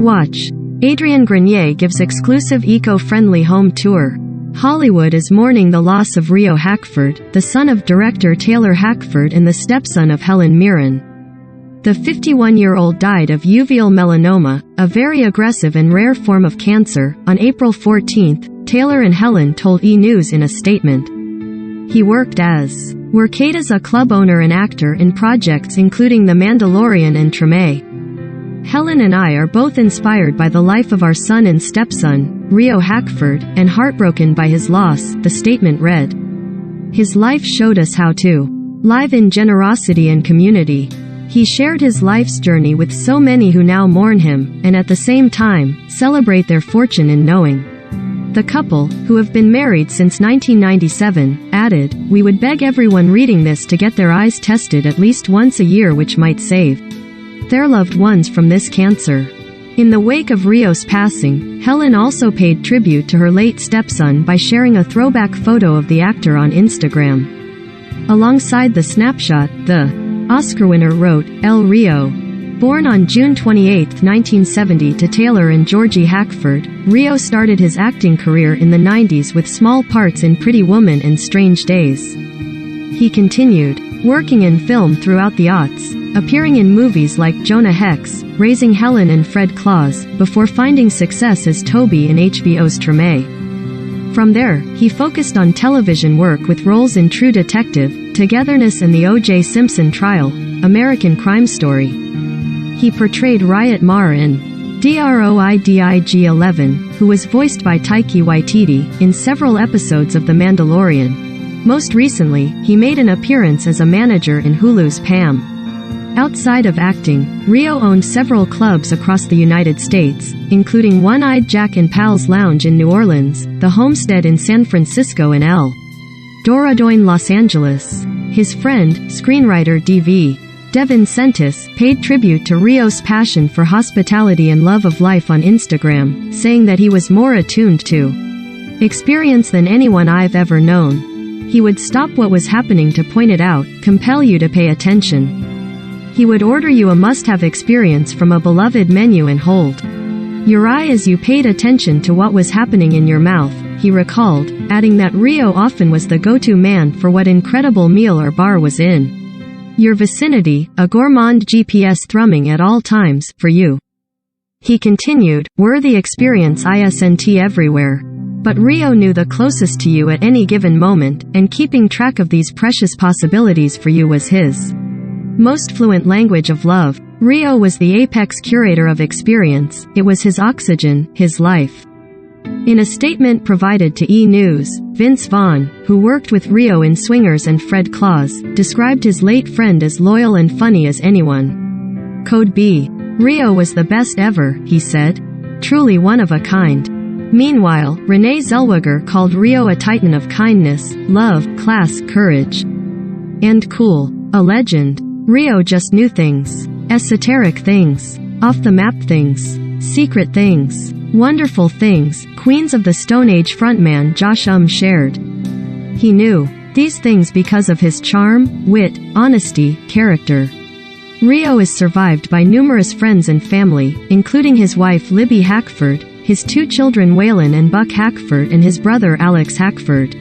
Watch. Adrian Grenier gives exclusive eco-friendly home tour. Hollywood is mourning the loss of Rio Hackford, the son of director Taylor Hackford and the stepson of Helen Mirren. The 51-year-old died of uveal melanoma, a very aggressive and rare form of cancer, on April 14. Taylor and Helen told E! News in a statement. He worked as a club owner and actor in projects including The Mandalorian and Treme. Helen and I are both inspired by the life of our son and stepson, Rio Hackford, and heartbroken by his loss, the statement read. His life showed us how to live in generosity and community. He shared his life's journey with so many who now mourn him, and at the same time, celebrate their fortune in knowing. The couple, who have been married since 1997, added, "We would beg everyone reading this to get their eyes tested at least once a year, which might save their loved ones from this cancer." In the wake of Rio's passing, Helen also paid tribute to her late stepson by sharing a throwback photo of the actor on Instagram. Alongside the snapshot, the Oscar winner wrote, El Rio. Born on June 28, 1970 to Taylor and Georgie Hackford, Rio started his acting career in the 90s with small parts in Pretty Woman and Strange Days. He continued working in film throughout the aughts, appearing in movies like Jonah Hex, Raising Helen and Fred Claus, before finding success as Toby in HBO's Treme. From there, he focused on television work with roles in True Detective, Togetherness and the O.J. Simpson Trial, American Crime Story. He portrayed Riot Marr in Droidig 11, who was voiced by Taika Waititi, in several episodes of The Mandalorian. Most recently, he made an appearance as a manager in Hulu's Pam. Outside of acting, Rio owned several clubs across the United States, including One-Eyed Jack and Pal's Lounge in New Orleans, The Homestead in San Francisco and El Dorado in Los Angeles. His friend, screenwriter D.V. Devin Sentis, paid tribute to Rio's passion for hospitality and love of life on Instagram, saying that he was more attuned to experience than anyone I've ever known. He would stop what was happening to point it out, compel you to pay attention. He would order you a must-have experience from a beloved menu and hold your eye as you paid attention to what was happening in your mouth, he recalled, adding that Rio often was the go-to man for what incredible meal or bar was in your vicinity, a gourmand GPS thrumming at all times, for you. He continued, worthy experience isn't everywhere. But Rio knew the closest to you at any given moment, and keeping track of these precious possibilities for you was his most fluent language of love. Rio was the apex curator of experience, it was his oxygen, his life. In a statement provided to E! News, Vince Vaughn, who worked with Rio in Swingers and Fred Claus, described his late friend as loyal and funny as anyone. Code B. Rio was the best ever, he said. Truly one of a kind. Meanwhile, Renee Zellweger called Rio a titan of kindness, love, class, courage, and cool. A legend. Rio just knew things. Esoteric things. Off-the-map things. Secret things. Wonderful things, Queens of the Stone Age frontman Josh shared. He knew these things because of his charm, wit, honesty, character. Rio is survived by numerous friends and family, including his wife Libby Hackford, his two children Waylon and Buck Hackford and his brother Alex Hackford.